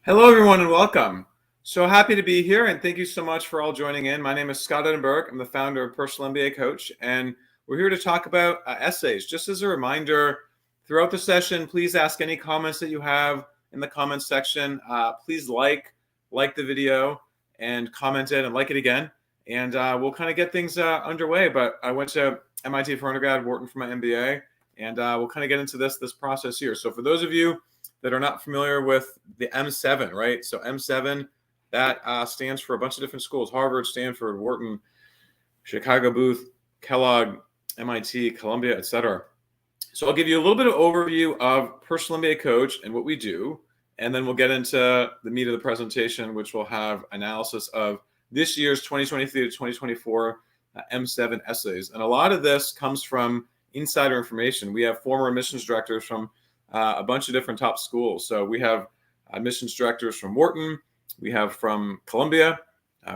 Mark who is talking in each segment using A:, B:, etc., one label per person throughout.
A: Hello, everyone, and welcome. So happy to be here, and thank you so much for all joining in. My name is Scott Edinburgh. I'm the founder of Personal MBA Coach, and we're here to talk about essays. Just as a reminder, throughout the session, please ask any comments that you have in the comments section. Please like the video and comment it and like it again, and we'll kind of get things underway. But I went to MIT for undergrad, Wharton for my MBA, and we'll kind of get into this process here. So for those of you that are not familiar with the M7, right? So M7, that stands for a bunch of different schools: Harvard, Stanford, Wharton, Chicago Booth, Kellogg, MIT, Columbia, etc. So I'll give you a little bit of overview of Personal MBA Coach and what we do, and then we'll get into the meat of the presentation, which will have analysis of this year's 2023 to 2024 M7 essays. And a lot of this comes from insider information. We have former admissions directors from a bunch of different top schools. So we have admissions directors from Wharton, we have from Columbia,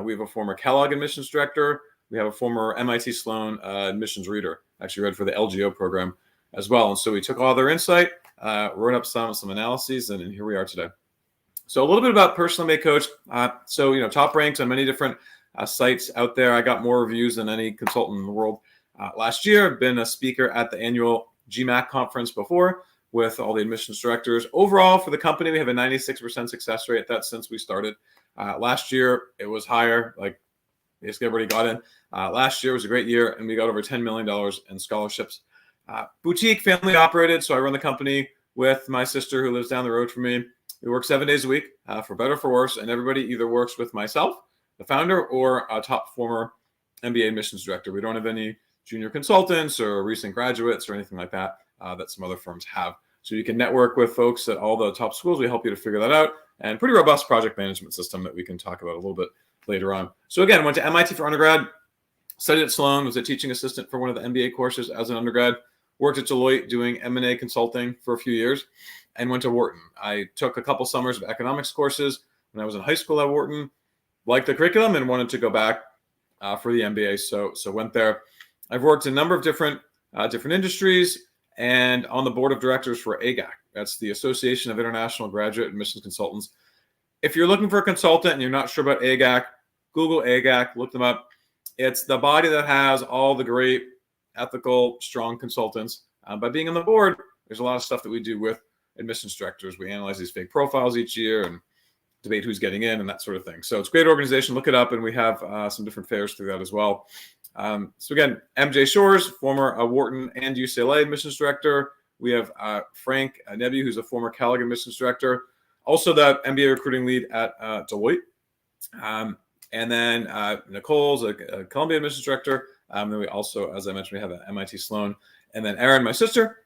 A: we have a former Kellogg admissions director, we have a former MIT Sloan admissions reader, actually read for the LGO program as well. And so we took all their insight, wrote up some analyses, and here we are today. So a little bit about Personal MBA Coach. So top ranked on many different sites out there. I got more reviews than any consultant in the world last year. I've been a speaker at the annual GMAC conference before with all the admissions directors. Overall, for the company, we have a 96% success rate. That's since we started. Last year, it was higher. Like basically everybody got in. Last year was a great year, and we got over $10 million in scholarships. Boutique, family operated. So I run the company with my sister who lives down the road from me. We work 7 days a week, for better or for worse, and everybody either works with myself, the founder, or a top former MBA admissions director. We don't have any junior consultants or recent graduates or anything like that that some other firms have. So you can network with folks at all the top schools. We help you to figure that out, and pretty robust project management system that we can talk about a little bit later on. So again, went to MIT for undergrad, studied at Sloan, was a teaching assistant for one of the MBA courses as an undergrad, worked at Deloitte doing M&A consulting for a few years, and went to Wharton. I took a couple summers of economics courses when I was in high school at Wharton, liked the curriculum, and wanted to go back for the MBA. So went there. I've worked in a number of different industries, and on the board of directors for AGAC. That's the Association of International Graduate Admissions Consultants. If you're looking for a consultant and you're not sure about AGAC, Google AGAC, look them up. It's the body that has all the great, ethical, strong consultants. By being on the board, there's a lot of stuff that we do with admissions directors. We analyze these fake profiles each year and debate who's getting in and that sort of thing. So it's a great organization. Look it up, and we have some different fairs through that as well. So again, MJ Shores, former Wharton and UCLA admissions director. We have Frank Nebu, who's a former Kellogg admissions director, also the MBA recruiting lead at Deloitte. And then Nicole's a Columbia admissions director. Then we also, as I mentioned, we have an MIT Sloan. And then Erin, my sister,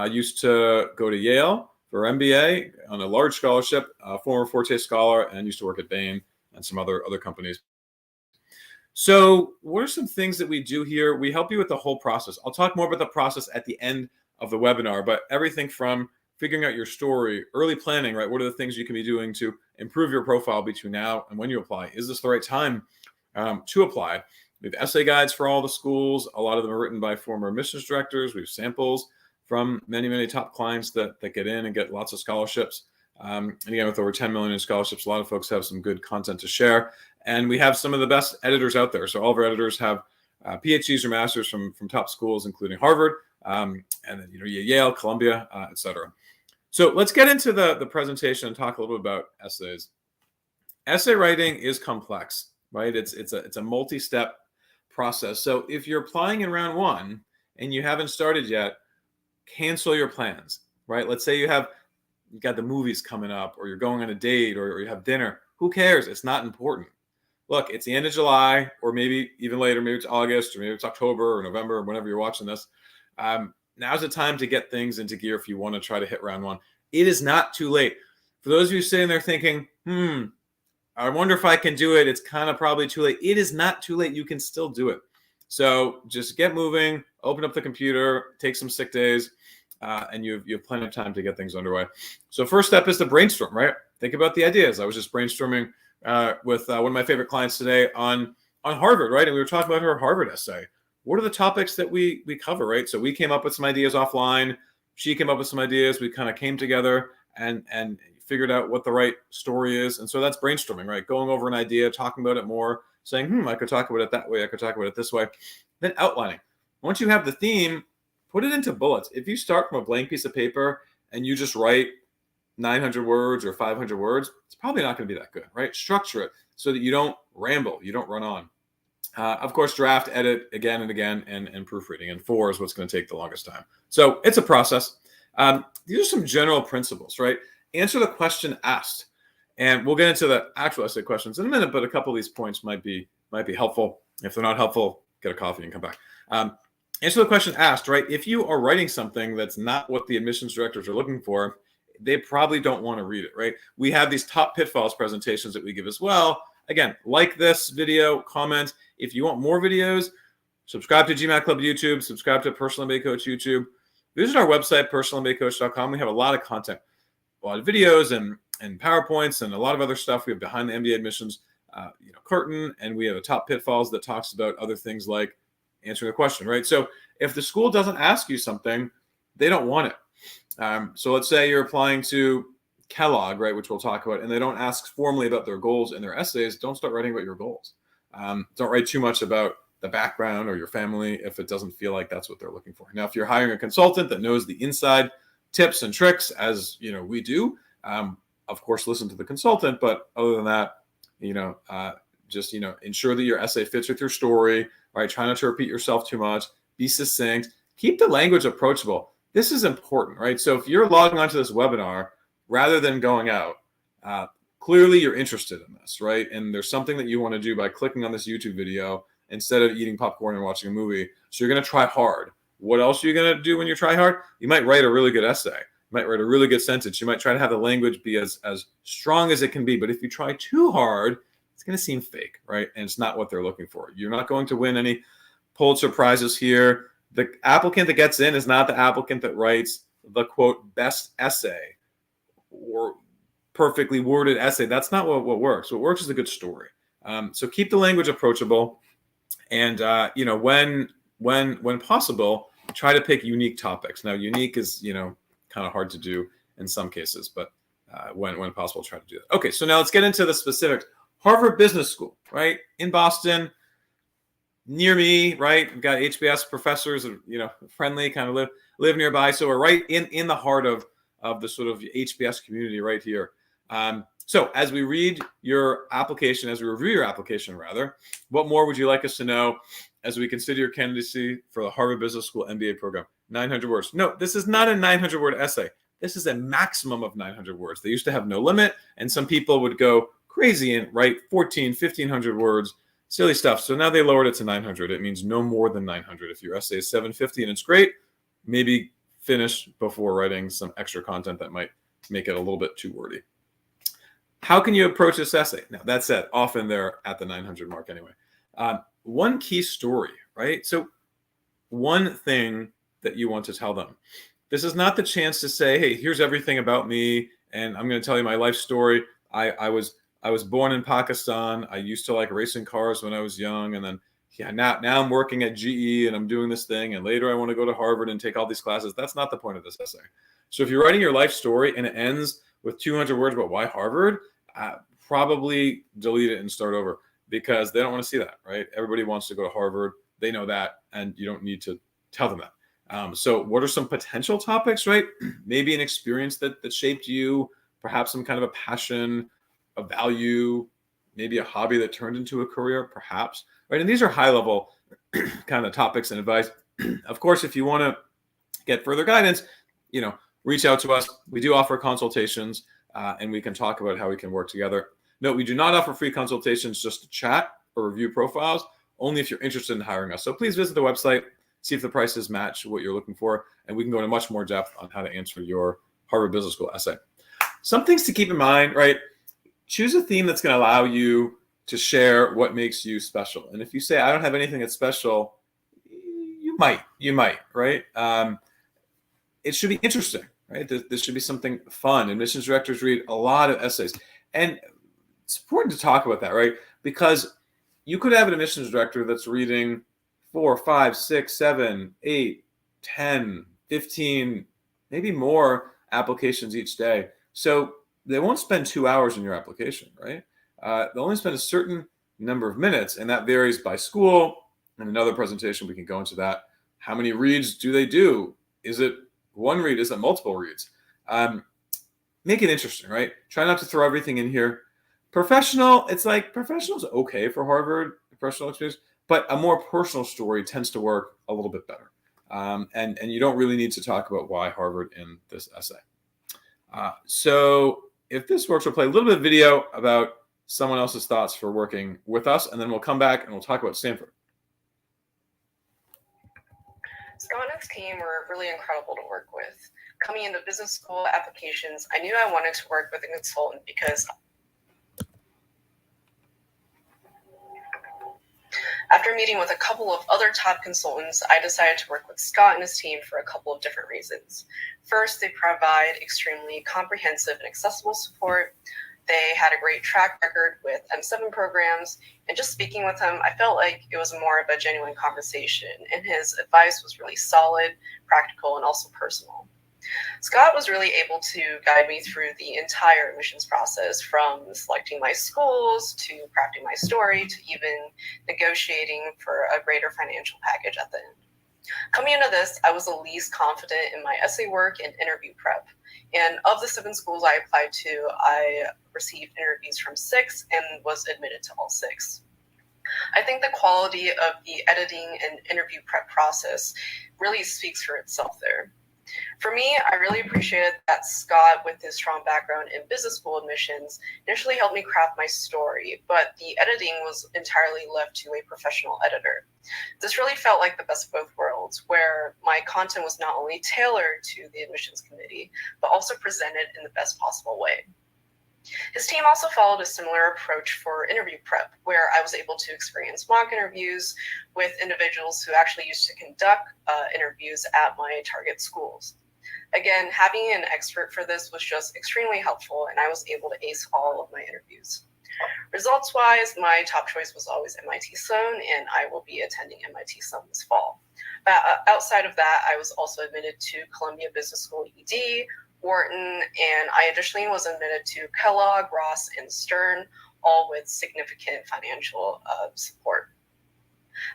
A: used to go to Yale for MBA on a large scholarship, former Forte scholar, and used to work at Bain and some other companies. So what are some things that we do here? We help you with the whole process. I'll talk more about the process at the end of the webinar, but everything from figuring out your story, early planning, right? What are the things you can be doing to improve your profile between now and when you apply? Is this the right time to apply? We have essay guides for all the schools. A lot of them are written by former admissions directors. We have samples from many, many top clients that get in and get lots of scholarships. And again, with over 10 million in scholarships, a lot of folks have some good content to share. And we have some of the best editors out there. So all of our editors have PhDs or masters from top schools, including Harvard, and then Yale, Columbia, et cetera. So let's get into the presentation and talk a little bit about essays. Essay writing is complex, right? It's a multi-step process. So if you're applying in round one and you haven't started yet, cancel your plans, right? Let's say you got the movies coming up, or you're going on a date, or you have dinner. Who cares? It's not important. Look, it's the end of July, or maybe even later, maybe it's August, or maybe it's October or November, or whenever you're watching this. Now's the time to get things into gear if you want to try to hit round one. It is not too late. For those of you sitting there thinking, I wonder if I can do it. It's kind of probably too late. It is not too late. You can still do it. So just get moving, open up the computer, take some sick days, and you have plenty of time to get things underway. So first step is to brainstorm, right? Think about the ideas. I was just brainstorming with one of my favorite clients today on Harvard, right? And we were talking about her Harvard essay. What are the topics that we cover, right? So we came up with some ideas offline, She came up with some ideas. We kind of came together and figured out what the right story is. And so that's brainstorming, right? Going over an idea, talking about it more, saying, I could talk about it that way. I could talk about it this way. Then outlining. Once you have the theme, put it into bullets. If you start from a blank piece of paper and you just write 900 words or 500 words, it's probably not going to be that good, right? Structure it so that you don't ramble, you don't run on. Of course, draft, edit again and again, and proofreading. And 4 is what's going to take the longest time. So it's a process. These are some general principles, right? Answer the question asked. And we'll get into the actual essay questions in a minute, but a couple of these points might be helpful. If they're not helpful, get a coffee and come back. Answer the question asked, right? If you are writing something that's not what the admissions directors are looking for, they probably don't want to read it, right? We have these top pitfalls presentations that we give as well. Again, like this video, comment. If you want more videos, subscribe to GMAT Club YouTube, subscribe to Personal MBA Coach YouTube. Visit our website, personalmbacoach.com. We have a lot of content, a lot of videos and PowerPoints and a lot of other stuff. We have behind the MBA admissions curtain, and we have a top pitfalls that talks about other things like answering a question, right? So if the school doesn't ask you something, they don't want it. So let's say you're applying to Kellogg, right, which we'll talk about, and they don't ask formally about their goals in their essays. Don't start writing about your goals. Don't write too much about the background or your family if it doesn't feel like that's what they're looking for. Now, if you're hiring a consultant that knows the inside tips and tricks, as we do, of course, listen to the consultant. But other than that, just ensure that your essay fits with your story. Right, try not to repeat yourself too much. Be succinct. Keep the language approachable. This is important, right? So if you're logging onto this webinar rather than going out, clearly you're interested in this, right? And there's something that you want to do by clicking on this YouTube video instead of eating popcorn and watching a movie. So you're going to try hard. What else are you going to do when you try hard? You might write a really good essay. You might write a really good sentence. You might try to have the language be as strong as it can be. But if you try too hard, it's going to seem fake, right? And it's not what they're looking for. You're not going to win any Pulitzer Prizes here. The applicant that gets in is not the applicant that writes the, quote, best essay or perfectly worded essay. That's not what works. What works is a good story. So keep the language approachable. And, when possible, try to pick unique topics. Now, unique is, kind of hard to do in some cases, but when possible, try to do that. Okay, so now let's get into the specifics. Harvard Business School, right? In Boston, near me, right? We've got HBS professors, friendly, kind of live nearby. So we're right in the heart of the sort of HBS community right here. So as we read your application, as we review your application, rather, what more would you like us to know as we consider your candidacy for the Harvard Business School MBA program? 900 words. No, this is not a 900-word essay. This is a maximum of 900 words. They used to have no limit, and some people would go crazy and write 1,500 words, silly stuff. So now they lowered it to 900. It means no more than 900. If your essay is 750 and it's great, maybe finish before writing some extra content that might make it a little bit too wordy. How can you approach this essay? Now, that said, often they're at the 900 mark anyway. One key story, right? So one thing that you want to tell them. This is not the chance to say, hey, here's everything about me, and I'm going to tell you my life story. I was born in Pakistan. I used to like racing cars when I was young, and then now I'm working at GE and I'm doing this thing, and later I want to go to Harvard and take all these classes. That's not the point of this essay. So if you're writing your life story and it ends with 200 words about why Harvard, probably delete it and start over, because they don't want to see that, right? Everybody wants to go to Harvard. They know that, and you don't need to tell them that. So what are some potential topics, right? Maybe an experience that shaped you, perhaps some kind of a passion, a value, maybe a hobby that turned into a career, perhaps, right? And these are high-level kind of topics and advice. Of course, if you want to get further guidance, reach out to us. We do offer consultations, and we can talk about how we can work together. No, we do not offer free consultations just to chat or review profiles, only if you're interested in hiring us. So please visit the website, see if the prices match what you're looking for, and we can go into much more depth on how to answer your Harvard Business School essay. Some things to keep in mind, right? Choose a theme that's going to allow you to share what makes you special. And if you say, I don't have anything that's special, you might, right? It should be interesting, right? This should be something fun. Admissions directors read a lot of essays. And it's important to talk about that, right? Because you could have an admissions director that's reading 4, 5, 6, 7, 8, 10, 15 maybe more applications each day. So they won't spend 2 hours in your application, right? They'll only spend a certain number of minutes, and that varies by school. In another presentation, we can go into that. How many reads do they do? Is it one read? Is it multiple reads? Make it interesting, right? Try not to throw everything in here. Professional, it's like professional's okay for Harvard, professional experience, but a more personal story tends to work a little bit better. And you don't really need to talk about why Harvard in this essay. So if this works, we'll play a little bit of video about someone else's thoughts for working with us, and then we'll come back and we'll talk about Stanford.
B: Scott and his team were really incredible to work with. Coming into business school applications, I knew I wanted to work with a consultant because after meeting with a couple of other top consultants, I decided to work with Scott and his team for a couple of different reasons. First, they provide extremely comprehensive and accessible support. They had a great track record with M7 programs, and just speaking with him, I felt like it was more of a genuine conversation, and his advice was really solid, practical, and also personal. Scott was really able to guide me through the entire admissions process, from selecting my schools to crafting my story to even negotiating for a greater financial package at the end. Coming into this, I was the least confident in my essay work and interview prep. And of the 7 schools I applied to, I received interviews from 6 and was admitted to all 6. I think the quality of the editing and interview prep process really speaks for itself there. For me, I really appreciated that Scott, with his strong background in business school admissions, initially helped me craft my story, but the editing was entirely left to a professional editor. This really felt like the best of both worlds, where my content was not only tailored to the admissions committee, but also presented in the best possible way. His team also followed a similar approach for interview prep, where I was able to experience mock interviews with individuals who actually used to conduct interviews at my target schools. Again, having an expert for this was just extremely helpful, and I was able to ace all of my interviews. Results-wise, my top choice was always MIT Sloan, and I will be attending MIT Sloan this fall. But outside of that, I was also admitted to Columbia Business School ED, Wharton, and I additionally was admitted to Kellogg, Ross, and Stern, all with significant financial support.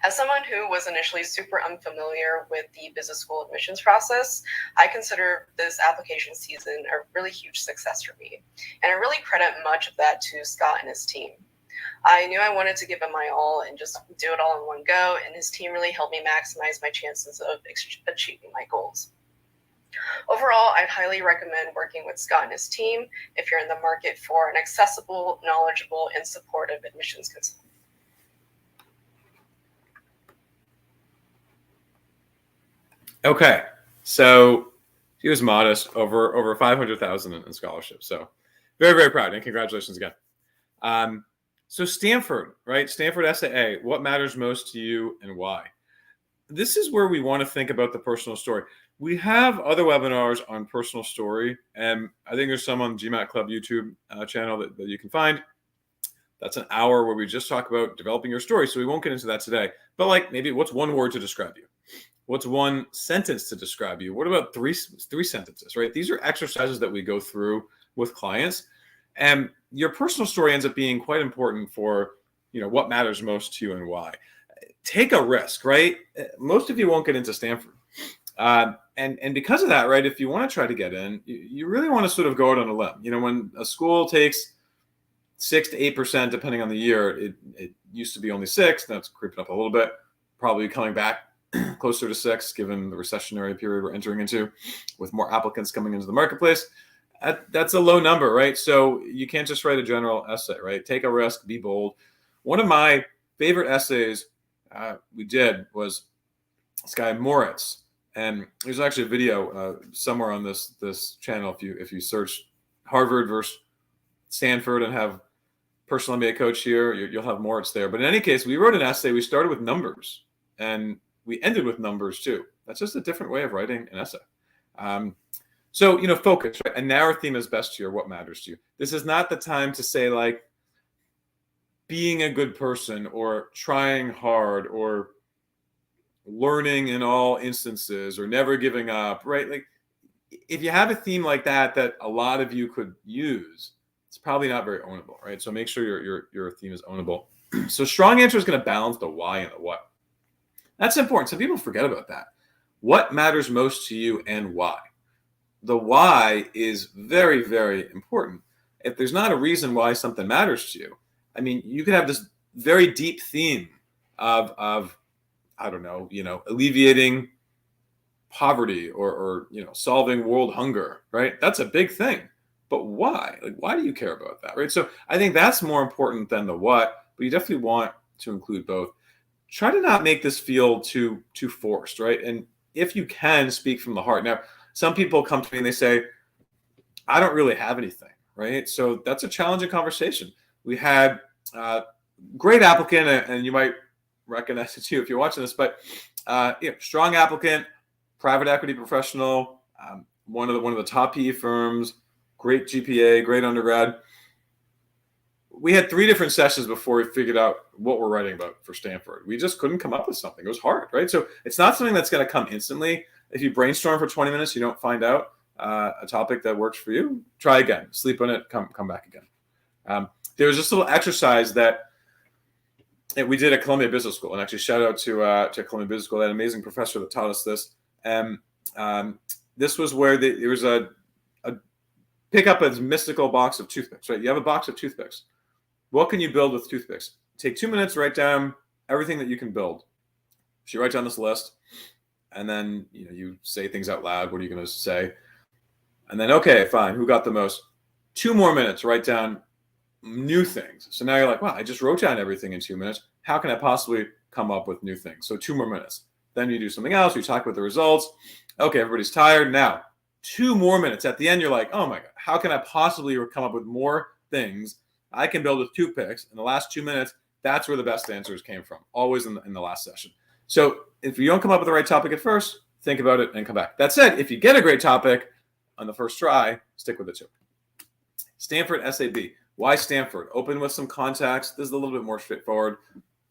B: As someone who was initially super unfamiliar with the business school admissions process, I consider this application season a really huge success for me. And I really credit much of that to Scott and his team. I knew I wanted to give him my all and just do it all in one go, and his team really helped me maximize my chances of achieving my goals. Overall, I'd highly recommend working with Scott and his team if you're in the market for an accessible, knowledgeable, and supportive admissions consultant.
A: Okay, so he was modest, over 500,000 in scholarships. So very, very proud, and congratulations again. So Stanford, right? Stanford SAA, what matters most to you and why? This is where we want to think about the personal story. We have other webinars on personal story, and I think there's some on GMAT Club YouTube channel that you can find. That's an hour where we just talk about developing your story, so we won't get into that today. But like, maybe what's one word to describe you? What's one sentence to describe you? What about three sentences, right? These are exercises that we go through with clients, and your personal story ends up being quite important for, what matters most to you and why. Take a risk, right? Most of you won't get into Stanford. And because of that, right, if you want to try to get in, you really want to sort of go out on a limb. When a school takes 6 to 8%, depending on the year, it used to be only 6, now it's creeping up a little bit, probably coming back closer to 6, given the recessionary period we're entering into, with more applicants coming into the marketplace. That's a low number, right? So you can't just write a general essay, right? Take a risk, be bold. One of my favorite essays we did was this guy Moritz, and there's actually a video somewhere on this channel. If you search Harvard versus Stanford and have personal MBA coach here, you'll have Moritz there. But in any case, we wrote an essay. We started with numbers, and we ended with numbers too. That's just a different way of writing an essay. So, focus, right? A narrow theme is best to you, or what matters to you. This is not the time to say like being a good person or trying hard or learning in all instances or never giving up, right? Like if you have a theme like that a lot of you could use, it's probably not very ownable, right? So make sure your theme is ownable. So strong answer is going to balance the why and the what. That's important. Some people forget about that. What matters most to you and why? The why is very, very important. If there's not a reason why something matters to you, I mean, you could have this very deep theme of I don't know, alleviating poverty or solving world hunger, right? That's a big thing. But why? Like, why do you care about that, right? So I think that's more important than the what, but you definitely want to include both. Try to not make this feel too forced, right? And if you can, speak from the heart. Now, some people come to me and they say, I don't really have anything, right? So that's a challenging conversation. We had a great applicant, and you might recognize it too if you're watching this, but strong applicant, private equity professional, one of the top PE firms, great GPA, great undergrad. We had 3 different sessions before we figured out what we're writing about for Stanford. We just couldn't come up with something. It was hard, right? So it's not something that's going to come instantly. If you brainstorm for 20 minutes, you don't find out a topic that works for you, try again, sleep on it, come back again. There was just a little exercise that we did at Columbia Business School, and actually shout out to Columbia Business School, that amazing professor that taught us this. This was where there was a pick up a mystical box of toothpicks, right? You have a box of toothpicks. What can you build with toothpicks? Take 2 minutes, write down everything that you can build. So you write down this list, and then you say things out loud. What are you going to say? And then, okay, fine. Who got the most? 2 more minutes, write down new things. So now you're like, wow, I just wrote down everything in 2 minutes. How can I possibly come up with new things? So 2 more minutes. Then you do something else. You talk about the results. Okay, everybody's tired. Now, 2 more minutes. At the end, you're like, oh my God, how can I possibly come up with more things I can build with toothpicks? In the last 2 minutes, that's where the best answers came from, always in the last session. So if you don't come up with the right topic at first, think about it and come back. That said, if you get a great topic on the first try, stick with it too. Stanford SAB. Why Stanford? Open with some context. This is a little bit more straightforward.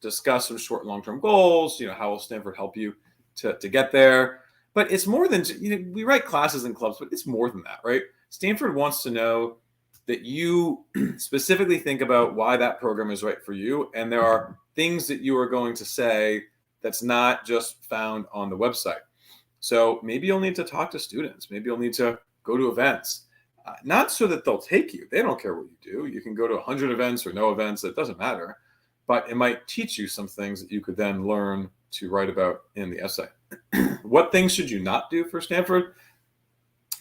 A: Discuss some short and long-term goals. How will Stanford help you to get there? But it's more than, we write classes and clubs, but it's more than that, right? Stanford wants to know that you specifically think about why that program is right for you. And there are things that you are going to say that's not just found on the website. So maybe you'll need to talk to students. Maybe you'll need to go to events. Not so that they'll take you. They don't care what you do. You can go to 100 events or no events. It doesn't matter. But it might teach you some things that you could then learn to write about in the essay. What things should you not do for Stanford?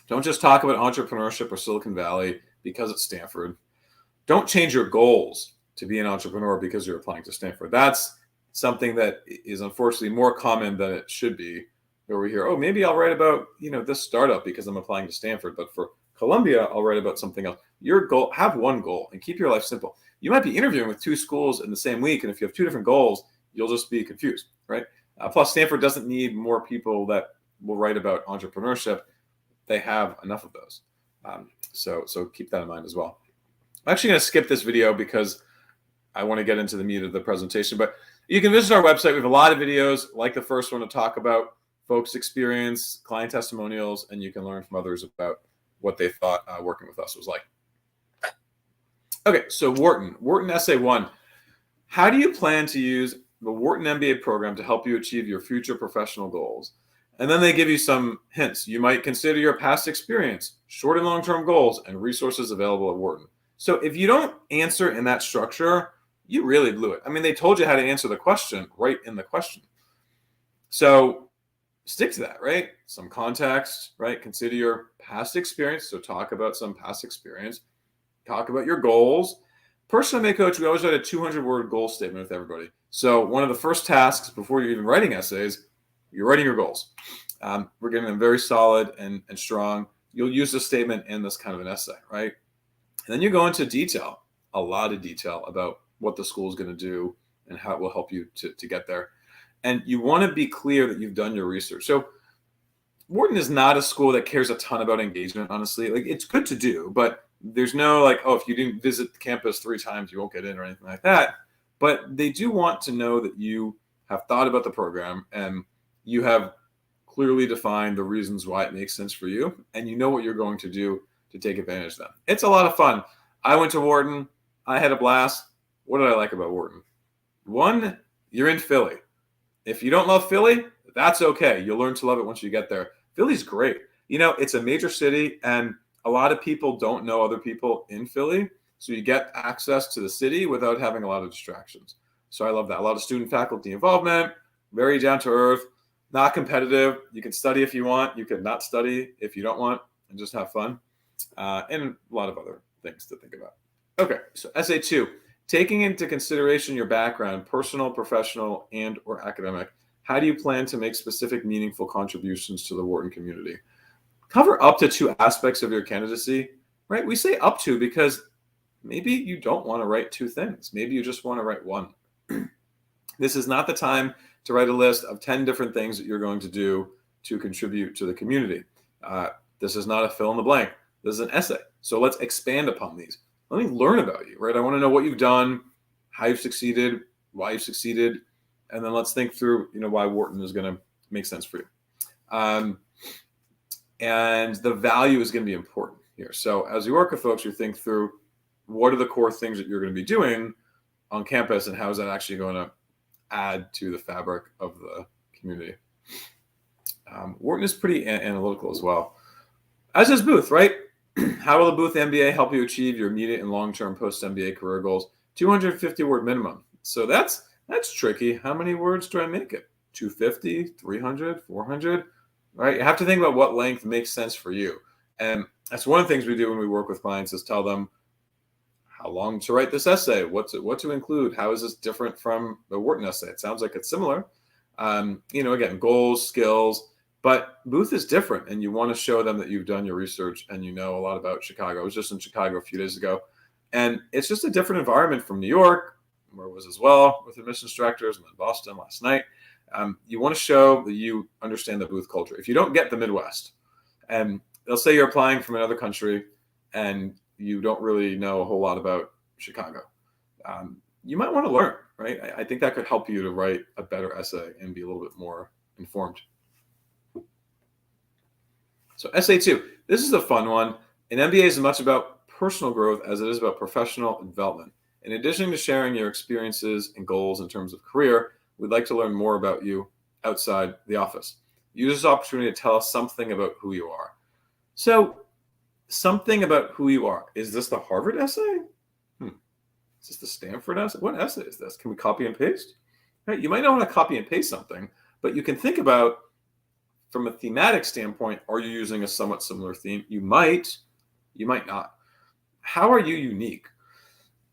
A: Don't just talk about entrepreneurship or Silicon Valley because it's Stanford. Don't change your goals to be an entrepreneur because you're applying to Stanford. That's something that is unfortunately more common than it should be, where we hear, oh, maybe I'll write about, this startup because I'm applying to Stanford, but for Columbia, I'll write about something else. Your goal, have one goal and keep your life simple. You might be interviewing with 2 schools in the same week, and if you have 2 different goals, you'll just be confused, right? Plus, Stanford doesn't need more people that will write about entrepreneurship. They have enough of those. So keep that in mind as well. I'm actually going to skip this video because I want to get into the meat of the presentation, but you can visit our website. We have a lot of videos like the first one to talk about folks' experience, client testimonials, and you can learn from others about what they thought working with us was like. Okay, so Wharton Essay 1. How do you plan to use the Wharton MBA program to help you achieve your future professional goals? And then they give you some hints. You might consider your past experience, short and long-term goals, and resources available at Wharton. So if you don't answer in that structure, you really blew it. I mean, they told you how to answer the question right in the question. So stick to that, right? Some context, right? Consider your past experience. So talk about some past experience. Talk about your goals. Personal MBA Coach, we always write a 200-word goal statement with everybody. So one of the first tasks before you're even writing essays, you're writing your goals. We're getting them very solid and strong. You'll use this statement in this kind of an essay, right? And then you go into detail, a lot of detail about what the school is going to do and how it will help you to get there. And you want to be clear that you've done your research. So Wharton is not a school that cares a ton about engagement, honestly. Like, it's good to do, but there's no like, oh, if you didn't visit the campus 3 times, you won't get in or anything like that. But they do want to know that you have thought about the program and you have clearly define the reasons why it makes sense for you, and you know what you're going to do to take advantage of them. It's a lot of fun. I went to Wharton. I had a blast. What did I like about Wharton? One, you're in Philly. If you don't love Philly, that's okay. You'll learn to love it once you get there. Philly's great. It's a major city, and a lot of people don't know other people in Philly. So you get access to the city without having a lot of distractions. So I love that. A lot of student faculty involvement, very down to earth, not competitive. You can study if you want. You can not study if you don't want and just have fun. And a lot of other things to think about. Okay, so essay 2, taking into consideration your background, personal, professional, and or academic, how do you plan to make specific, meaningful contributions to the Wharton community? Cover up to 2 aspects of your candidacy, right? We say up to because maybe you don't want to write 2 things. Maybe you just want to write 1. This is not the time to write a list of 10 different things that you're going to do to contribute to the community. This is not a fill in the blank. This is an essay. So let's expand upon these. Let me learn about you, right? I want to know what you've done, how you've succeeded, why you've succeeded, and then let's think through, why Wharton is going to make sense for you. And the value is going to be important here. So as you work with folks, you think through what are the core things that you're going to be doing on campus and how is that actually going to add to the fabric of the community. Wharton is pretty analytical as well. As is Booth, right? How will the Booth MBA help you achieve your immediate and long-term post-MBA career goals? 250 word minimum. So that's tricky. How many words do I make it? 250, 300, 400, right? You have to think about what length makes sense for you. And that's one of the things we do when we work with clients is tell them how long to write this essay, what to include, how is this different from the Wharton essay? It sounds like it's similar. Again, goals, skills, but Booth is different, and you want to show them that you've done your research and you know a lot about Chicago. I was just in Chicago a few days ago, and it's just a different environment from New York, where it was as well with admissions directors, and then Boston last night. You want to show that you understand the Booth culture. If you don't get the Midwest, and they'll say you're applying from another country and you don't really know a whole lot about Chicago, you might want to learn, right? I think that could help you to write a better essay and be a little bit more informed. So essay 2, this is a fun one. An MBA is as much about personal growth as it is about professional development. In addition to sharing your experiences and goals in terms of career, we'd like to learn more about you outside the office. Use this opportunity to tell us something about who you are. So something about who you are. Is this the Harvard essay? Is this the Stanford essay? What essay is this? Can we copy and paste? Right? You might not want to copy and paste something, but you can think about, from a thematic standpoint, are you using a somewhat similar theme? You might not. How are you unique?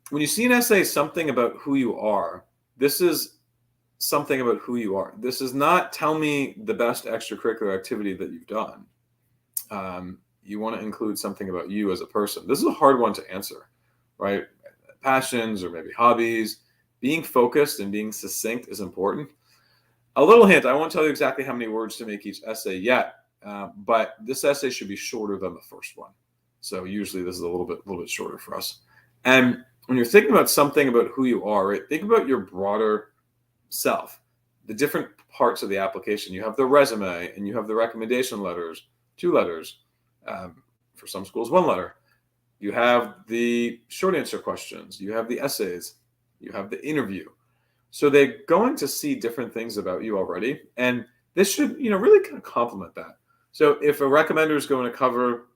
A: When you see an essay, something about who you are, this is something about who you are. This is not tell me the best extracurricular activity that you've done. You want to include something about you as a person. This is a hard one to answer, right? Passions or maybe hobbies. Being focused and being succinct is important. A little hint, I won't tell you exactly how many words to make each essay yet, but this essay should be shorter than the first one. So usually this is a little bit shorter for us. And when you're thinking about something about who you are, right, think about your broader self, the different parts of the application. You have the resume and you have the recommendation letters, 2 letters, for some schools, 1 letter. You have the short answer questions, you have the essays, you have the interview. So they're going to see different things about you already. And this should, really kind of complement that. So if a recommender is going to cover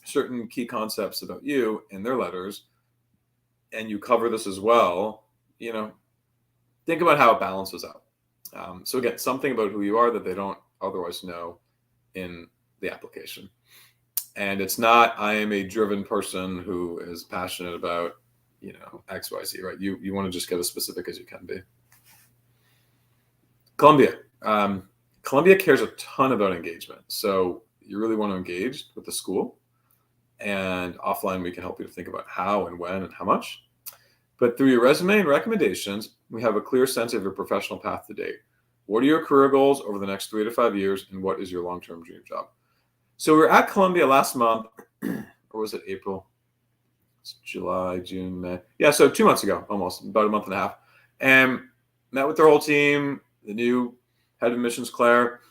A: certain key concepts about you in their letters, and you cover this as well, think about how it balances out. So again, something about who you are that they don't otherwise know in the application. And it's not, I am a driven person who is passionate about, X, Y, Z, right? You want to just get as specific as you can be. Columbia. Columbia cares a ton about engagement. So you really want to engage with the school. And offline, we can help you to think about how and when and how much. But through your resume and recommendations, we have a clear sense of your professional path to date. What are your career goals over the next 3 to 5 years, and what is your long-term dream job? So we were at Columbia last month, or was it April? It's July, June, May. Yeah, so 2 months ago, almost, about a month and a half. And met with their whole team, the new head of admissions, Claire.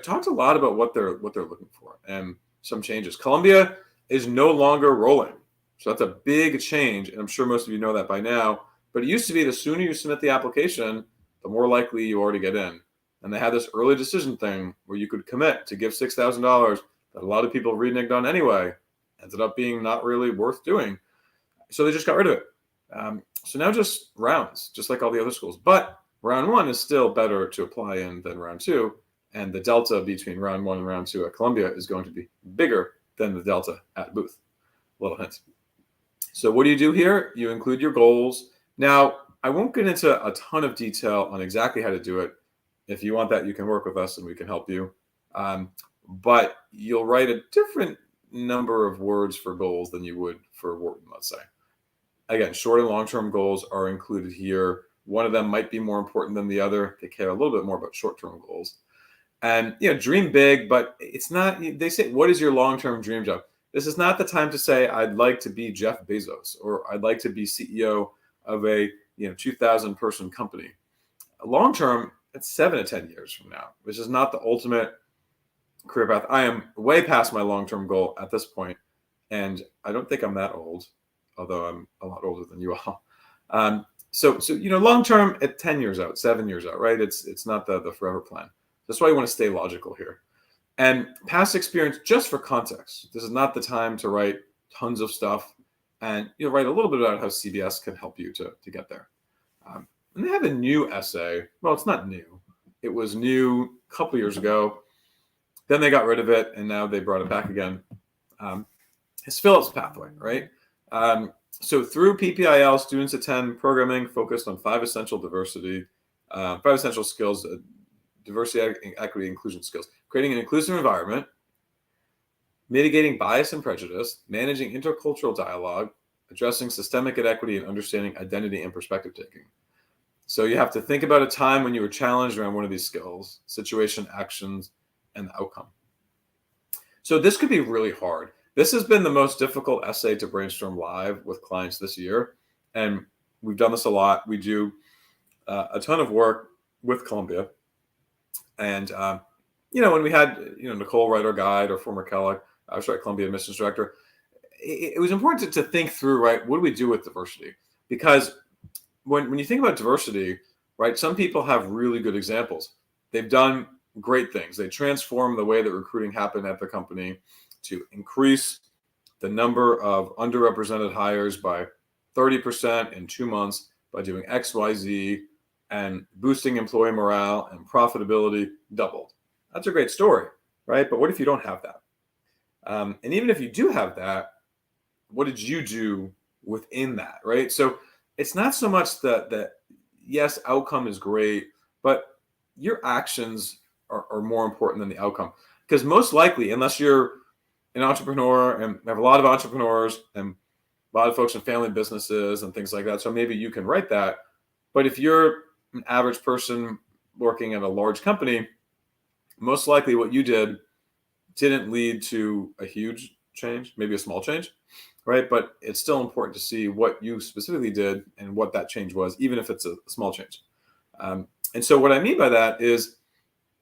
A: talked a lot about what they're looking for and some changes. Columbia is no longer rolling. So that's a big change. And I'm sure most of you know that by now. But it used to be the sooner you submit the application, the more likely you are to get in. And they had this early decision thing where you could commit to give $6,000 that a lot of people reneged on anyway. Ended up being not really worth doing. So they just got rid of it. So now just rounds, just like all the other schools. But round one is still better to apply in than round two. And the delta between round one and round two at Columbia is going to be bigger than the delta at Booth. Little hint. So what do you do here? You include your goals. Now, I won't get into a ton of detail on exactly how to do it. If you want that, you can work with us and we can help you. But you'll write a different number of words for goals than you would for Wharton, let's say. Again, short and long-term goals are included here. One of them might be more important than the other. They care a little bit more about short-term goals. And, dream big, but it's not, they say, what is your long-term dream job? This is not the time to say, I'd like to be Jeff Bezos, or I'd like to be CEO of a 2,000 person company. Long-term, it's 7 to 10 years from now, which is not the ultimate career path. I am way past my long-term goal at this point, and I don't think I'm that old, although I'm a lot older than you all. So long-term at 10 years out, 7 years out, right? It's not the forever plan. That's why you want to stay logical here. And past experience, just for context, this is not the time to write tons of stuff, and you'll write a little bit about how CBS can help you to get there. And they have a new essay. Well, it's not new. It was new a couple years ago. Then they got rid of it, and now they brought it back again. It's Phillips Pathway, right? So through PPIL, students attend programming focused on 5 essential skills, diversity, equity, inclusion skills: creating an inclusive environment, mitigating bias and prejudice, managing intercultural dialogue, addressing systemic inequity, and understanding identity and perspective taking. So you have to think about a time when you were challenged around one of these skills: situation, actions, and the outcome. So this could be really hard. This has been the most difficult essay to brainstorm live with clients this year. And we've done this a lot. We do a ton of work with Columbia. And, when we had, Nicole write our guide, or former Kellogg, Columbia admissions director, it was important to think through, right, what do we do with diversity? Because when you think about diversity, right, some people have really good examples. They've done great things. They transform the way that recruiting happened at the company to increase the number of underrepresented hires by 30% in 2 months by doing X, Y, Z, and boosting employee morale and profitability doubled. That's a great story, right? But what if you don't have that? And even if you do have that, what did you do within that, right? So it's not so much that yes, outcome is great, but your actions are more important than the outcome. Because most likely, unless you're an entrepreneur, and we have a lot of entrepreneurs and a lot of folks in family businesses and things like that, so maybe you can write that. But if you're an average person working at a large company, most likely what you did didn't lead to a huge change, maybe a small change, right? But it's still important to see what you specifically did and what that change was, even if it's a small change. And so what I mean by that is,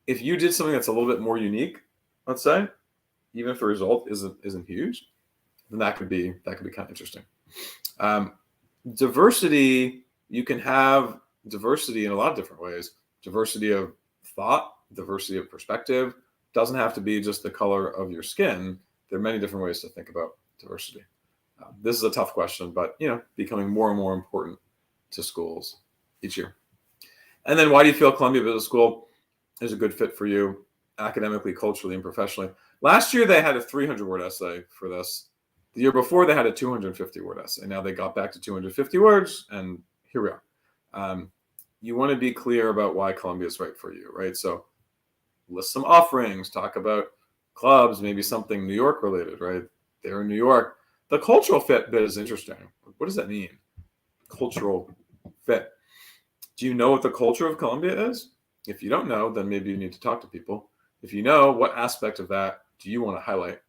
A: if you did something that's a little bit more unique, let's say, even if the result isn't huge, then that could be kind of interesting. Diversity, you can have diversity in a lot of different ways. Diversity of thought, diversity of perspective. Doesn't have to be just the color of your skin. There are many different ways to think about diversity. This is a tough question, but becoming more and more important to schools each year. And then, why do you feel Columbia Business School is a good fit for you academically, culturally, and professionally? Last year they had a 300-word essay for this. The year before they had a 250-word essay. Now they got back to 250 words, and here we are. You want to be clear about why Columbia is right for you, right? So list some offerings, talk about clubs, maybe something New York related, right? They're in New York. The cultural fit bit is interesting. What does that mean? Cultural fit. Do you know what the culture of Columbia is? If you don't know, then maybe you need to talk to people. If you know, what aspect of that do you want to highlight?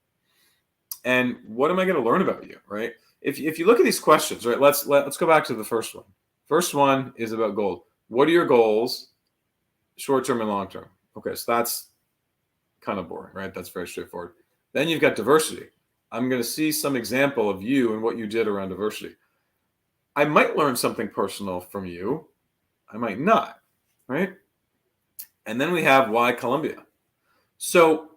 A: And what am I going to learn about you, right? If you look at these questions, right, let's go back to the first one. First one is about goals. What are your goals, short-term and long-term? Okay, so that's kind of boring, right? That's very straightforward. Then you've got diversity. I'm going to see some example of you and what you did around diversity. I might learn something personal from you. I might not, right? And then we have why Columbia. So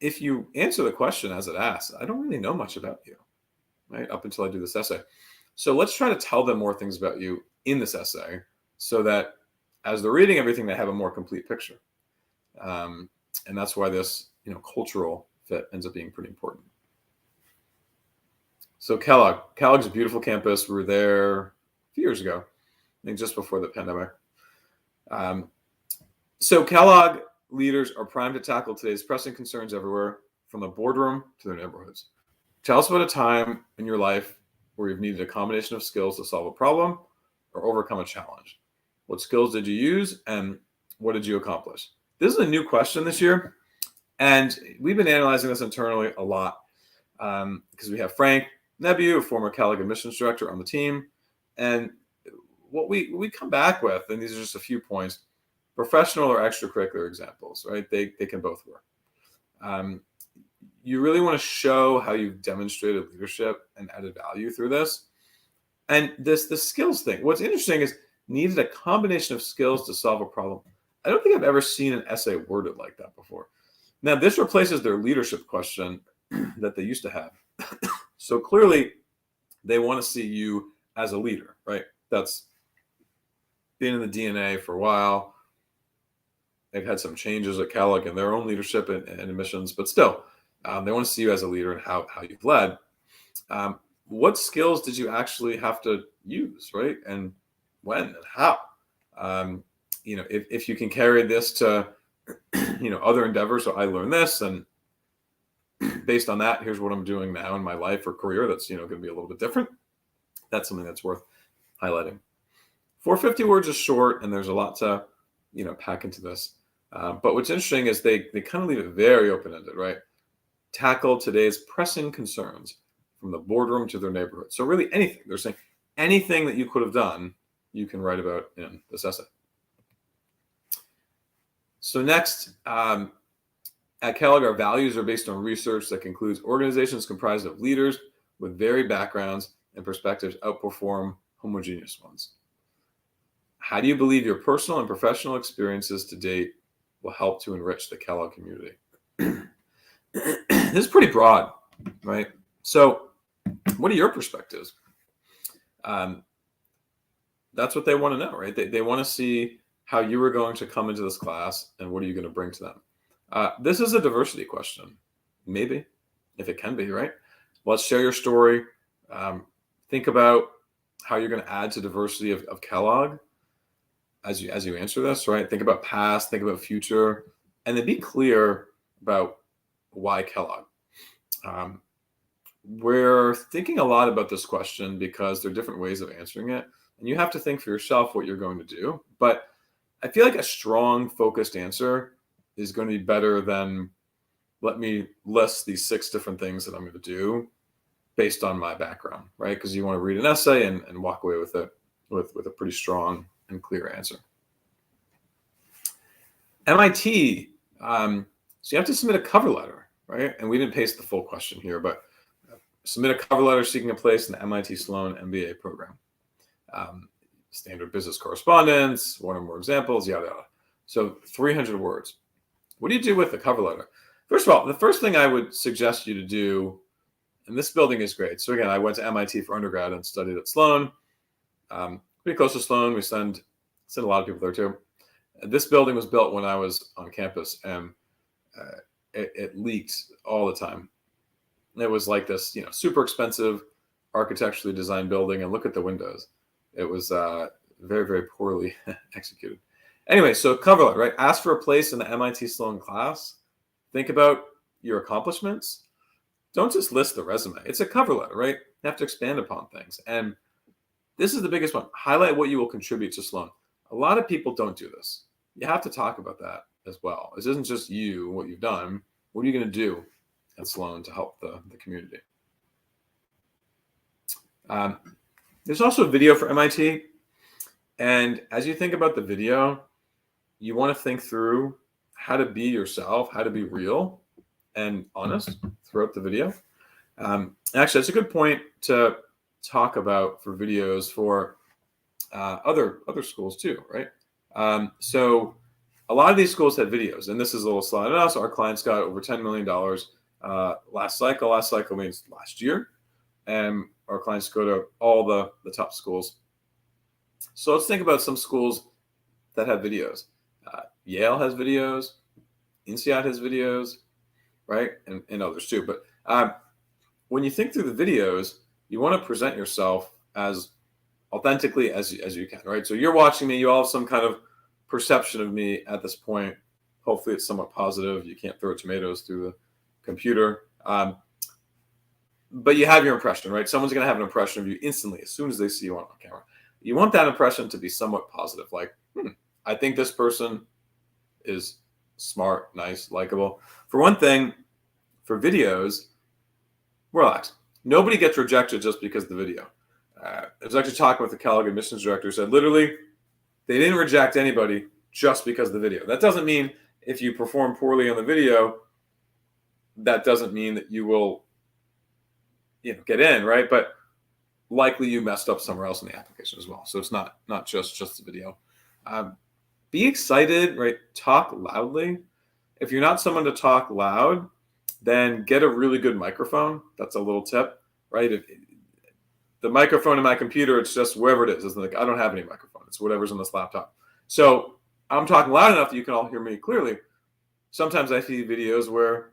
A: if you answer the question as it asks, I don't really know much about you, right? Up until I do this essay. So let's try to tell them more things about you in this essay so that as they're reading everything, they have a more complete picture. And that's why this, cultural fit ends up being pretty important. So Kellogg's a beautiful campus. We were there a few years ago, I think just before the pandemic. So Kellogg leaders are primed to tackle today's pressing concerns everywhere, from the boardroom to their neighborhoods. Tell us about a time in your life where you've needed a combination of skills to solve a problem or overcome a challenge. What skills did you use and what did you accomplish? This is a new question this year, and we've been analyzing this internally a lot because we have Frank Nebu, a former Kellogg admissions director, on the team. And what we come back with, and these are just a few points, professional or extracurricular examples, right? They can both work. You really want to show how you've demonstrated leadership and added value through this. And the skills thing, what's interesting is needed a combination of skills to solve a problem. I don't think I've ever seen an essay worded like that before. Now, this replaces their leadership question that they used to have. So clearly, they want to see you as a leader, right? That's been in the DNA for a while. They've had some changes at Kellogg in their own leadership and admissions, but still, they want to see you as a leader and how you've led. What skills did you actually have to use, right? And when and how? If you can carry this to, other endeavors. So I learned this, and based on that, here's what I'm doing now in my life or career. That's, going to be a little bit different. That's something that's worth highlighting. 450 words is short, and there's a lot to, pack into this. But what's interesting is they kind of leave it very open-ended, right? Tackle today's pressing concerns from the boardroom to their neighborhood. So really anything. They're saying anything that you could have done, you can write about in this essay. So next, at Kellogg, our values are based on research that concludes organizations comprised of leaders with varied backgrounds and perspectives outperform homogeneous ones. How do you believe your personal and professional experiences to date will help to enrich the Kellogg community? This is pretty broad, right? So what are your perspectives? That's what they want to know, right? They want to see how you are going to come into this class and what are you going to bring to them. This is a diversity question, maybe, if it can be, right? Let's share your story. Think about how you're going to add to diversity of Kellogg as you answer this, right? Think about past, think about future, and then be clear about why Kellogg. We're thinking a lot about this question because there are different ways of answering it, and you have to think for yourself what you're going to do. But I feel like a strong, focused answer is going to be better than let me list these 6 different things that I'm going to do based on my background, right? Because you want to read an essay and walk away with it with a pretty strong and clear answer. MIT, so you have to submit a cover letter, right? And we didn't paste the full question here, but submit a cover letter seeking a place in the MIT Sloan MBA program. Standard business correspondence, one or more examples, yada, yada. So 300 words. What do you do with the cover letter? First of all, the first thing I would suggest you to do, and this building is great. So again, I went to MIT for undergrad and studied at Sloan. Pretty close to Sloan. We send a lot of people there too. This building was built when I was on campus, and it leaked all the time. It was like this, super expensive architecturally designed building, and look at the windows. It was very, very poorly executed. Anyway, so cover letter, right? Ask for a place in the MIT Sloan class. Think about your accomplishments. Don't just list the resume. It's a cover letter, right? You have to expand upon things. And this is the biggest one. Highlight what you will contribute to Sloan. A lot of people don't do this. You have to talk about that as well. This isn't just you, what you've done. What are you going to do at Sloan to help the community? There's also a video for MIT. And as you think about the video, you want to think through how to be yourself, how to be real and honest throughout the video. Actually, that's a good point to talk about for videos for other schools too, right? So a lot of these schools have videos, and this is a little slide on us. Our clients got over $10 million last cycle. Last cycle means last year. And our clients go to all the top schools. So let's think about some schools that have videos. Yale has videos. INSEAD has videos, right? And others too. But when you think through the videos, you want to present yourself as authentically as you can, right? So you're watching me. You all have some kind of perception of me at this point. Hopefully it's somewhat positive. You can't throw tomatoes through the computer. But you have your impression, right? Someone's going to have an impression of you instantly as soon as they see you on camera. You want that impression to be somewhat positive. Like, I think this person is smart, nice, likable. For one thing, for videos, relax. Nobody gets rejected just because of the video. I was actually talking with the Kellogg admissions director who said literally they didn't reject anybody just because of the video. That doesn't mean if you perform poorly on the video, that doesn't mean that you will get in, right? But likely you messed up somewhere else in the application as well. So it's not just the video. Be excited, right? Talk loudly. If you're not someone to talk loud, then get a really good microphone. That's a little tip, right? If the microphone in my computer, it's just wherever it is. It's like I don't have any microphone. It's whatever's on this laptop. So I'm talking loud enough that you can all hear me clearly. Sometimes I see videos where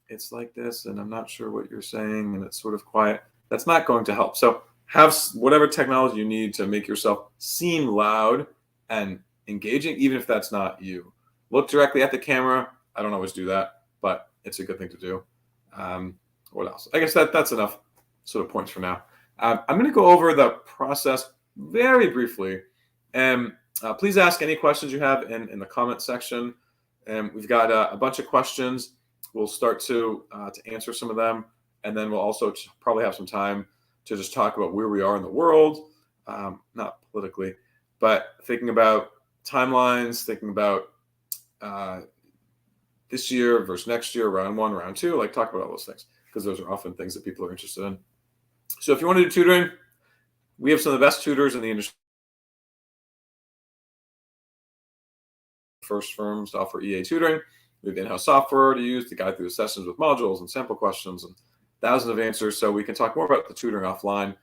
A: it's like this and I'm not sure what you're saying and it's sort of quiet. That's not going to help. So have whatever technology you need to make yourself seem loud and engaging, even if that's not you. Look directly at the camera. I don't always do that, but it's a good thing to do. What else? I guess that's enough sort of points for now. I'm going to go over the process very briefly. And please ask any questions you have in the comment section. And we've got a bunch of questions. We'll start to answer some of them. And then we'll also probably have some time to just talk about where we are in the world, not politically, but thinking about timelines, thinking about this year versus next year, round one, round two, like talk about all those things, because those are often things that people are interested in. So if you want to do tutoring, we have some of the best tutors in the industry. First firms to offer EA tutoring. We have in-house software to use to guide through the sessions with modules and sample questions and thousands of answers. So we can talk more about the tutoring offline.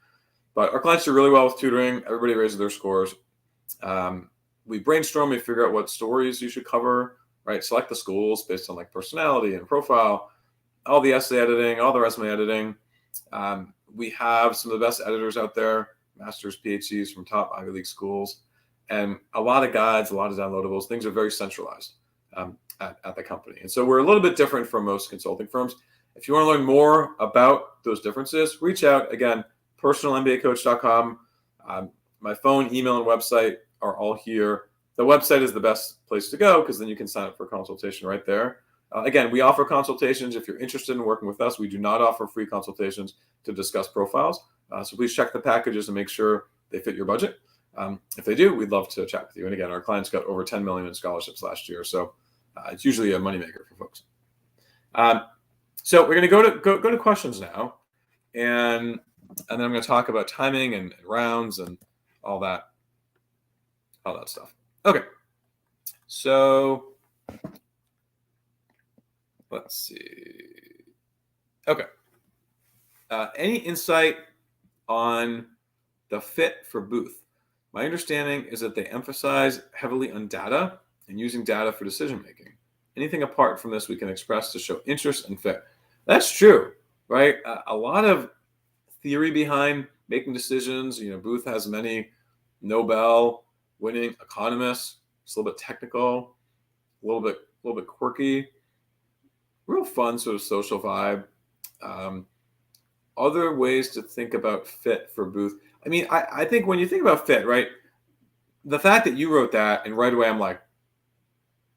A: But our clients do really well with tutoring. Everybody raises their scores. We brainstorm, we figure out what stories you should cover, right? Select the schools based on like personality and profile, all the essay editing, all the resume editing. We have some of the best editors out there, masters, PhDs from top Ivy League schools, and a lot of guides, a lot of downloadables. Things are very centralized at the company. And so we're a little bit different from most consulting firms. If you want to learn more about those differences, reach out. Again, personalmbacoach.com. My phone, email, and website are all here. The website is the best place to go because then you can sign up for a consultation right there. Again, we offer consultations. If you're interested in working with us, we do not offer free consultations to discuss profiles. So please check the packages and make sure they fit your budget. If they do, we'd love to chat with you. And again, our clients got over 10 million in scholarships last year. So it's usually a moneymaker for folks. So we're going to go to questions now. And then I'm going to talk about timing and rounds and all that stuff. Okay. So let's see. Okay. Any insight on the fit for Booth? My understanding is that they emphasize heavily on data and using data for decision making. Anything apart from this we can express to show interest and fit. That's true, right? A lot of theory behind making decisions. Booth has many Nobel-winning economists. It's a little bit technical, a little bit quirky, real fun sort of social vibe. Other ways to think about fit for Booth. I mean, I think when you think about fit, right, the fact that you wrote that and right away I'm like,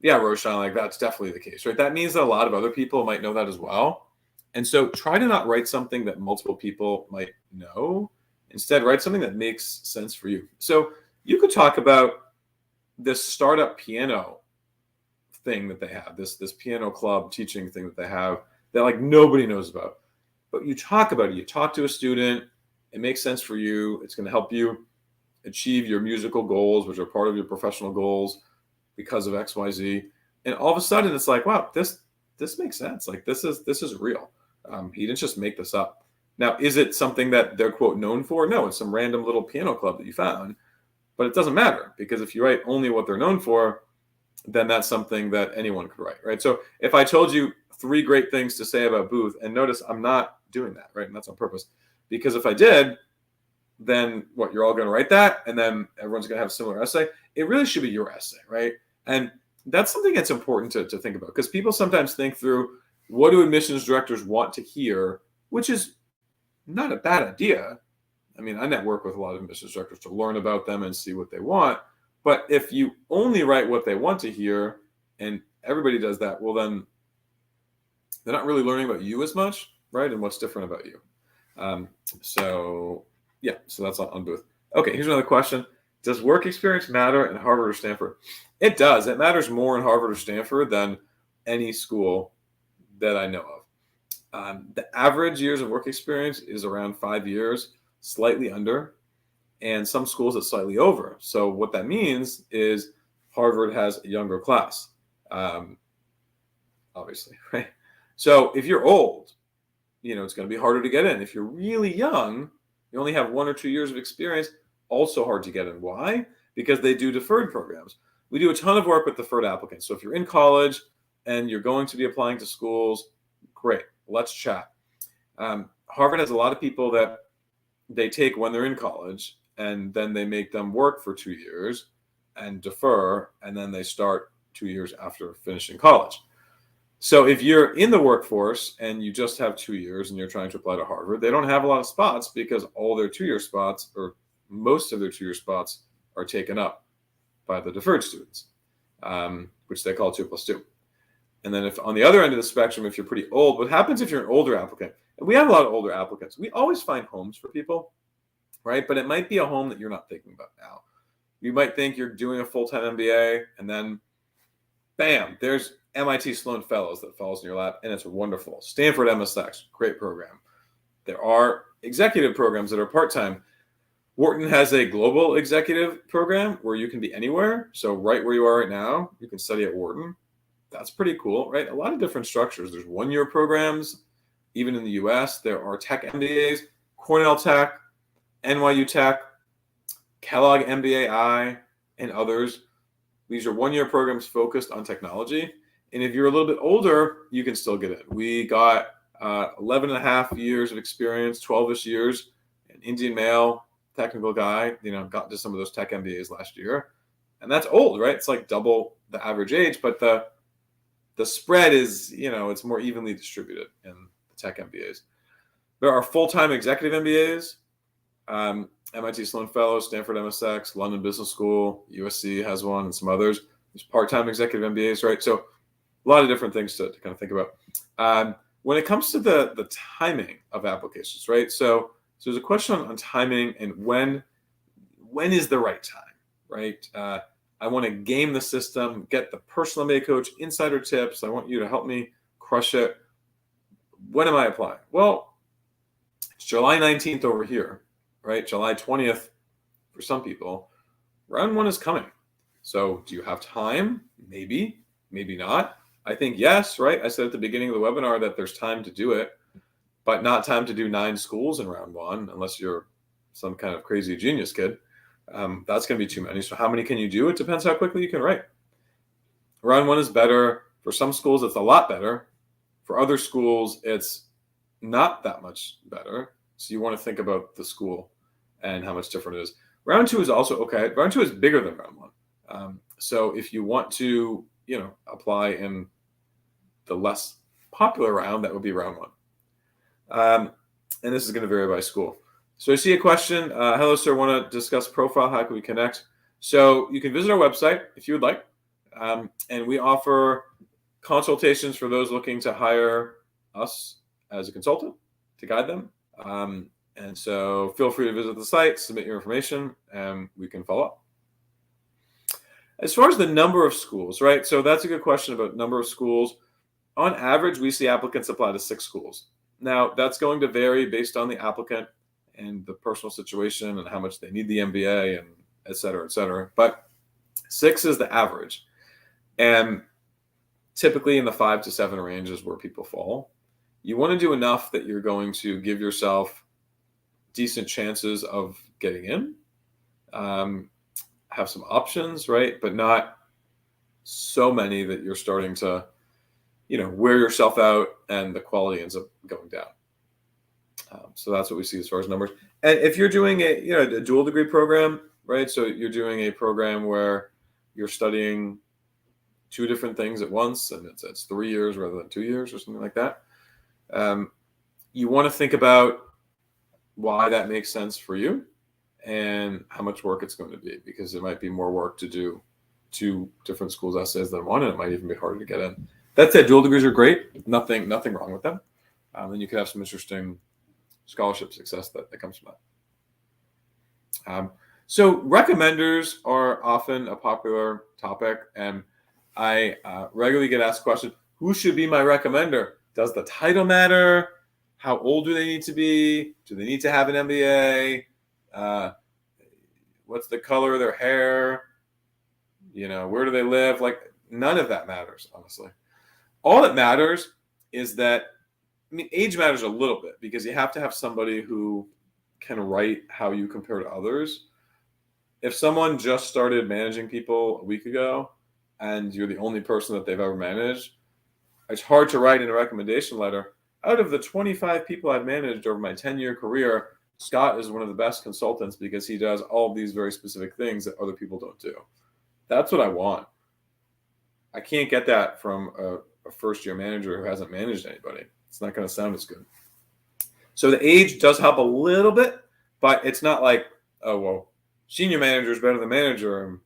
A: yeah, Roshan, like that's definitely the case, right? That means that a lot of other people might know that as well. And so try to not write something that multiple people might know. Instead, write something that makes sense for you. So you could talk about this startup piano thing that they have, this piano club teaching thing that they have that like nobody knows about. But you talk about it. You talk to a student. It makes sense for you. It's going to help you achieve your musical goals, which are part of your professional goals because of X, Y, Z. And all of a sudden, it's like, wow, this makes sense. Like this is real. He didn't just make this up. Now, is it something that they're quote known for? No, it's some random little piano club that you found. But it doesn't matter, because if you write only what they're known for, then that's something that anyone could write, right? So if I told you 3 great things to say about Booth, and notice I'm not doing that, right? And that's on purpose. Because if I did, then what, you're all going to write that, and then everyone's going to have a similar essay. It really should be your essay, right? And that's something that's important to think about, because people sometimes think through, what do admissions directors want to hear, which is not a bad idea. I mean, I network with a lot of admissions directors to learn about them and see what they want. But if you only write what they want to hear, and everybody does that, well, then they're not really learning about you as much, right? And what's different about you. So that's on Booth. Okay, here's another question. Does work experience matter in Harvard or Stanford? It does. It matters more in Harvard or Stanford than any school that I know of. The average years of work experience is around 5 years, slightly under, and some schools it's slightly over. So what that means is Harvard has a younger class, obviously, right? So if you're old, it's going to be harder to get in. If you're really young, you only have 1 or 2 years of experience, also hard to get in. Why? Because they do deferred programs. We do a ton of work with deferred applicants. So if you're in college and you're going to be applying to schools, great, let's chat. Harvard has a lot of people that they take when they're in college, and then they make them work for 2 years and defer, and then they start 2 years after finishing college. So if you're in the workforce and you just have 2 years and you're trying to apply to Harvard, they don't have a lot of spots, because all their 2-year spots, or most of their 2-year spots, are taken up by the deferred students, which they call 2+2. And then if on the other end of the spectrum, if you're pretty old, what happens if you're an older applicant? And we have a lot of older applicants. We always find homes for people, right? But it might be a home that you're not thinking about now. You might think you're doing a full-time MBA, and then bam, there's MIT Sloan Fellows that falls in your lap, and it's wonderful. Stanford MSX, great program. There are executive programs that are part-time. Wharton has a global executive program where you can be anywhere. So right where you are right now, you can study at Wharton. That's pretty cool, right? A lot of different structures. There's 1-year programs. Even in the US, there are tech MBAs, Cornell Tech, NYU Tech, Kellogg MBA, and others. These are 1-year programs focused on technology. And if you're a little bit older, you can still get in. We got 11 and a half years of experience, 12-ish years, an Indian male technical guy, got into some of those tech MBAs last year. And that's old, right? It's like double the average age, but the spread is, it's more evenly distributed in the tech MBAs. There are full-time executive MBAs, MIT Sloan Fellows, Stanford MSX, London Business School, USC has one, and some others. There's part-time executive MBAs, right? So a lot of different things to kind of think about. When it comes to the timing of applications, right? So there's a question on timing and when is the right time, right? I want to game the system, get the personal MBA coach insider tips. I want you to help me crush it. When am I applying? Well, it's July 19th over here, right? July 20th for some people. Round 1 is coming. So do you have time? Maybe, maybe not. I think yes, right? I said at the beginning of the webinar that there's time to do it, but not time to do 9 schools in round 1 unless you're some kind of crazy genius kid. That's going to be too many. So how many can you do? It depends how quickly you can write. Round 1 is better. For some schools, it's a lot better. For other schools, it's not that much better. So you want to think about the school and how much different it is. Round 2 is also okay. Round 2 is bigger than round 1. So if you want to, apply in the less popular round, that would be round 1. And this is going to vary by school. So I see a question. Hello, sir. Want to discuss profile? How can we connect? So you can visit our website if you would like. And we offer consultations for those looking to hire us as a consultant to guide them. And so feel free to visit the site, submit your information, and we can follow up. As far as the number of schools, right? So that's a good question about number of schools. On average, we see applicants apply to 6 schools. Now, that's going to vary based on the applicant and the personal situation and how much they need the MBA and et cetera, et cetera. But 6 is the average. And typically in the 5 to 7 range is where people fall. You want to do enough that you're going to give yourself decent chances of getting in, have some options, right? But not so many that you're starting to, wear yourself out and the quality ends up going down. So that's what we see as far as numbers. And if you're doing a dual degree program, right? So you're doing a program where you're studying 2 different things at once, and it's 3 years rather than 2 years or something like that. You want to think about why that makes sense for you and how much work it's going to be, because it might be more work to do 2 different schools' essays than one, and it might even be harder to get in. That said, dual degrees are great. Nothing wrong with them. And you could have some interesting scholarship success that comes from that. So recommenders are often a popular topic, and I regularly get asked the question, who should be my recommender? Does the title matter? How old do they need to be? Do they need to have an MBA? What's the color of their hair? Where do they live? Like, none of that matters, honestly. All that matters is that, age matters a little bit, because you have to have somebody who can write how you compare to others. If someone just started managing people a week ago and you're the only person that they've ever managed, it's hard to write in a recommendation letter, out of the 25 people I've managed over my 10-year career, Scott is one of the best consultants because he does all of these very specific things that other people don't do. That's what I want. I can't get that from a first-year manager who hasn't managed anybody. It's not going to sound as good. So the age does help a little bit, but it's not like, oh, well, senior manager is better than manager, and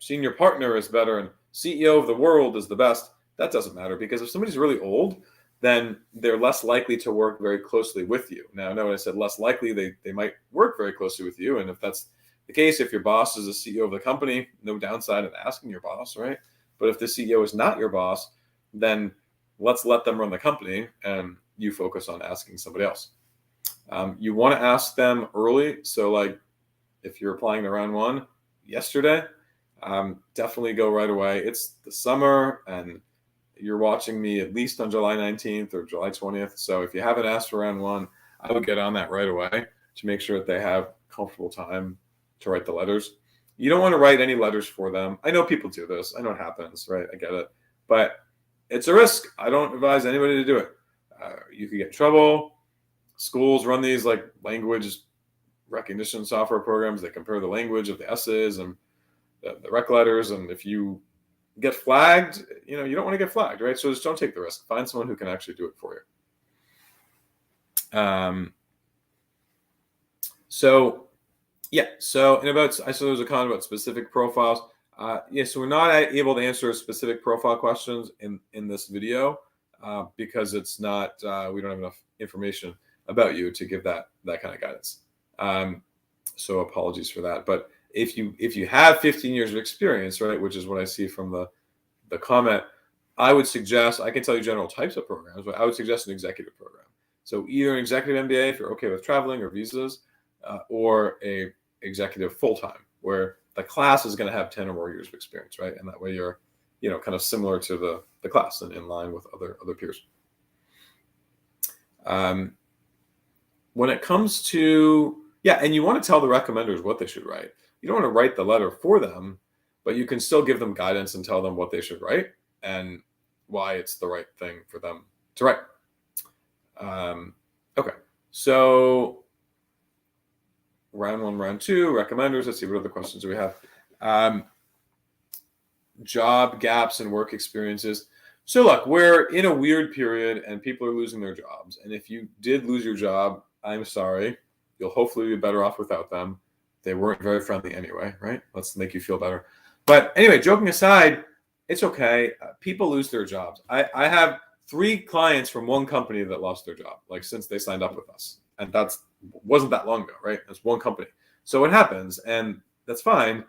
A: senior partner is better, and CEO of the world is the best. That doesn't matter, because if somebody's really old, then they're less likely to work very closely with you. Now, I know when I said less likely, they might work very closely with you. And if that's the case, if your boss is the CEO of the company, no downside in asking your boss, right? But if the CEO is not your boss, then let's let them run the company and you focus on asking somebody else. You want to ask them early. So like if you're applying to round 1 yesterday, definitely go right away. It's the summer and you're watching me at least on July 19th or July 20th. So if you haven't asked for round 1, I would get on that right away to make sure that they have comfortable time to write the letters. You don't want to write any letters for them. I know people do this. I know it happens, right? I get it. But it's a risk. I don't advise anybody to do it. You could get in trouble. Schools run these like language recognition software programs. They compare the language of the essays and the rec letters. And if you get flagged, you don't want to get flagged, right? So just don't take the risk. Find someone who can actually do it for you. So there was a comment about specific profiles. So we're not able to answer specific profile questions in this video because it's not, we don't have enough information about you to give that kind of guidance. So apologies for that. But if you have 15 years of experience, right, which is what I see from the comment, I would suggest, I can tell you general types of programs, but I would suggest an executive program. So either an executive MBA if you're okay with traveling or visas, or a executive full-time where the class is going to have 10 or more years of experience, right? And that way you're, kind of similar to the class and in line with other peers. When it comes to, and you want to tell the recommenders what they should write. You don't want to write the letter for them, but you can still give them guidance and tell them what they should write and why it's the right thing for them to write. Okay, so round 1, round 2, recommenders. Let's see what other questions do we have. Job gaps and work experiences. So look, we're in a weird period and people are losing their jobs. And if you did lose your job, I'm sorry. You'll hopefully be better off without them. They weren't very friendly anyway, right? Let's make you feel better. But anyway, joking aside, it's okay. People lose their jobs. I have 3 clients from one company that lost their job, like since they signed up with us. And wasn't that long ago, right? It's one company. So it happens and that's fine.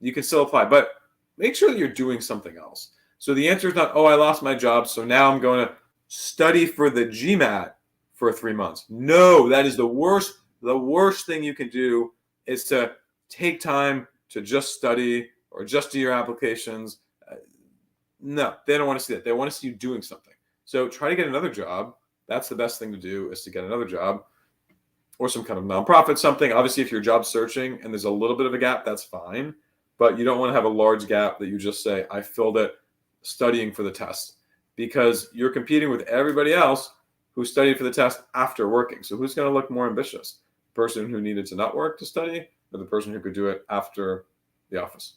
A: You can still apply. But make sure that you're doing something else. So the answer is not, oh, I lost my job, so now I'm going to study for the GMAT for 3 months. No, that is the worst thing you can do is to take time to just study or just do your applications. No, they don't want to see that. They want to see you doing something. So try to get another job. That's the best thing to do, is to get another job or some kind of nonprofit, something. Obviously, if you're job searching and there's a little bit of a gap, that's fine. But you don't want to have a large gap that you just say, I filled it studying for the test, because you're competing with everybody else who studied for the test after working. So who's going to look more ambitious? The person who needed to not work to study, or the person who could do it after the office?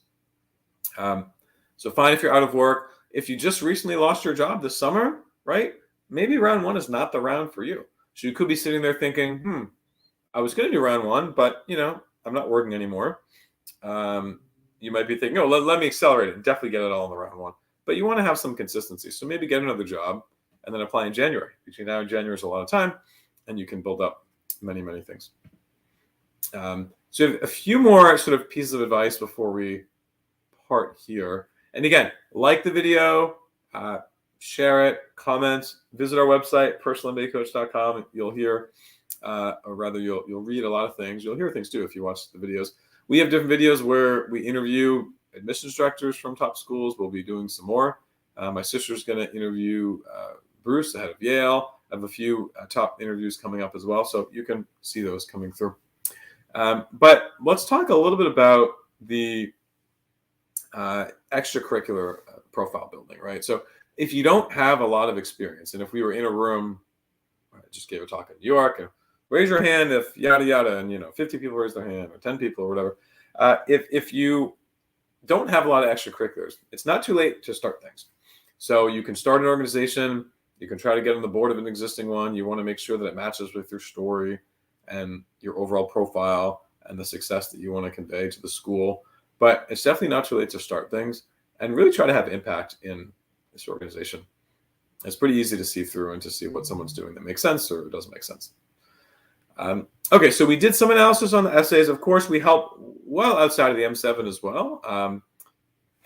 A: So fine if you're out of work. If you just recently lost your job this summer, right? Maybe round one is not the round for you. So you could be sitting there thinking, I was going to do round one, but I'm not working anymore. You might be thinking, let me accelerate it and definitely get it all in the round one. But you want to have some consistency. So maybe get another job and then apply in January. Between now and January is a lot of time, and you can build up many, many things. So a few more sort of pieces of advice before we part here. And again, like the video, share it, comment, visit our website, personalmbacoach.com. You'll hear, or rather you'll read a lot of things. You'll hear things too if you watch the videos. We have different videos where we interview admissions directors from top schools. We'll be doing some more. My sister's going to interview Bruce, the head of Yale. I have a few top interviews coming up as well, so you can see those coming through. But let's talk a little bit about the extracurricular profile building, right? So if you don't have a lot of experience, and if we were in a room, I just gave a talk in New York, and raise your hand if yada yada, and 50 people raise their hand, or 10 people, or whatever. If you don't have a lot of extracurriculars, it's not too late to start things. So you can start an organization. You can try to get on the board of an existing one. You want to make sure that it matches with your story and your overall profile and the success that you want to convey to the school. But it's definitely not too late to start things and really try to have impact in this organization. It's pretty easy to see through and to see what someone's doing that makes sense or doesn't make sense. Okay, so we did some analysis on the essays. Of course, we help well outside of the M7 as well.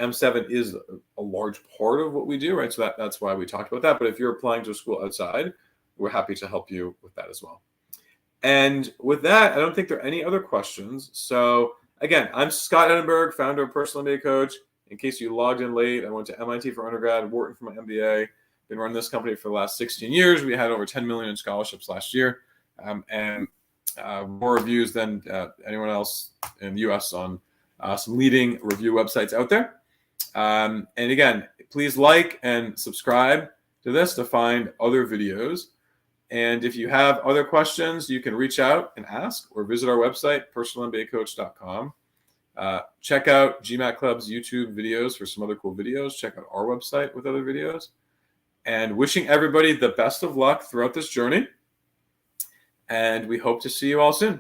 A: M7 is a large part of what we do, right? So that's why we talked about that. But if you're applying to a school outside, we're happy to help you with that as well. And with that, I don't think there are any other questions. So again, I'm Scott Edinburgh, founder of Personal MBA Coach. In case you logged in late, I went to MIT for undergrad, Wharton for my MBA. Been running this company for the last 16 years. We had over 10 million in scholarships last year, and more reviews than anyone else in the US on some leading review websites out there. And again, please like and subscribe to this to find other videos. And if you have other questions, you can reach out and ask, or visit our website, personalmbacoach.com. Check out GMAT Club's YouTube videos for some other cool videos. Check out our website with other videos. And wishing everybody the best of luck throughout this journey. And we hope to see you all soon.